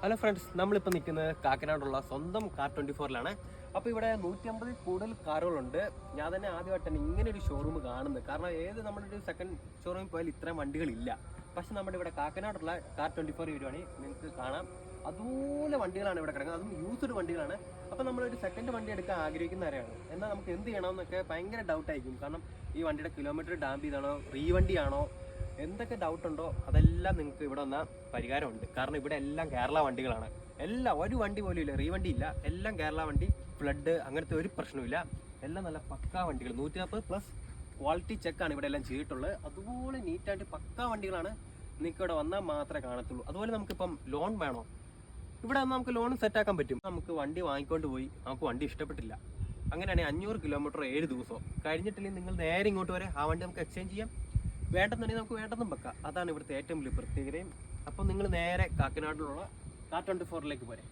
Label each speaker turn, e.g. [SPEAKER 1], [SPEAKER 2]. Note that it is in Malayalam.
[SPEAKER 1] ഹലോ ഫ്രണ്ട്സ്, നമ്മളിപ്പോൾ നിൽക്കുന്നത് കാക്കനാടുള്ള സ്വന്തം കാർ24ലാണ്. അപ്പോൾ ഇവിടെ 150 കൂടുതൽ കാറുകളുണ്ട്. ഞാൻ തന്നെ ആദ്യമായിട്ടാണ് ഇങ്ങനെ ഒരു ഷോറൂം കാണുന്നത്. കാരണം നമ്മുടെ ഒരു സെക്കൻഡ് ഷോറൂമിൽ പോയാൽ ഇത്രയും വണ്ടികളില്ല. പക്ഷെ നമ്മുടെ ഇവിടെ കാക്കനാടുള്ള കാർ24 വരുവാണെങ്കിൽ നിങ്ങൾക്ക് കാണാം അതുപോലെ വണ്ടികളാണ് ഇവിടെ കിടക്കുന്നത്. അതും യൂസ്ഡ് വണ്ടികളാണ്. അപ്പോൾ നമ്മളൊരു സെക്കൻഡ് വണ്ടി എടുക്കാൻ ആഗ്രഹിക്കുന്നവരാണ്. എന്നാൽ നമുക്ക് എന്ത് ചെയ്യണമെന്നൊക്കെ ഭയങ്കര ഡൗട്ടായിരിക്കും. കാരണം ഈ വണ്ടിയുടെ കിലോമീറ്റർ ഡാമ്പ് ചെയ്താണോ, റീവണ്ടിയാണോ, എന്തൊക്കെ ഡൗട്ട് ഉണ്ടോ അതെല്ലാം നിങ്ങൾക്ക് ഇവിടെ വന്നാൽ പരിഹാരമുണ്ട്. കാരണം ഇവിടെ എല്ലാം കേരള വണ്ടികളാണ്. എല്ലാം ഒരു വണ്ടി പോലും ഇല്ല, റീവണ്ടി ഇല്ല. എല്ലാം കേരള വണ്ടി, ഫ്ലഡ് അങ്ങനത്തെ ഒരു പ്രശ്നമില്ല. എല്ലാം നല്ല പക്കാ വണ്ടികൾ. 140+ ക്വാളിറ്റി ചെക്കാണ് ഇവിടെ എല്ലാം ചെയ്തിട്ടുള്ളത്. അതുപോലെ നീറ്റായിട്ട് പക്കാ വണ്ടികളാണ്. നിങ്ങൾക്ക് ഇവിടെ വന്നാൽ മാത്രമേ കാണത്തുള്ളൂ. അതുപോലെ നമുക്കിപ്പം ലോൺ വേണോ, ഇവിടെ വന്നാൽ നമുക്ക് ലോൺ സെറ്റാക്കാൻ പറ്റും. നമുക്ക് വണ്ടി വാങ്ങിക്കൊണ്ട് പോയി നമുക്ക് വണ്ടി ഇഷ്ടപ്പെട്ടില്ല, അങ്ങനെയാണെങ്കിൽ 500 കിലോമീറ്റർ 7 ദിവസമോ കഴിഞ്ഞിട്ടില്ലെങ്കിൽ നിങ്ങൾ നേരെ ഇങ്ങോട്ട് വരെ ആ വണ്ടി നമുക്ക് എക്സ്ചേഞ്ച് ചെയ്യാം. വേണ്ടെന്നുണ്ടെങ്കിൽ നമുക്ക് വേണ്ടെന്നും വെക്കാം. അതാണ് ഇവിടുത്തെ ഏറ്റവും വലിയ പ്രത്യേകതയും. അപ്പോൾ നിങ്ങൾ നേരെ കാക്കനാടിലുള്ള കാർ24ലേക്ക് പോരെ.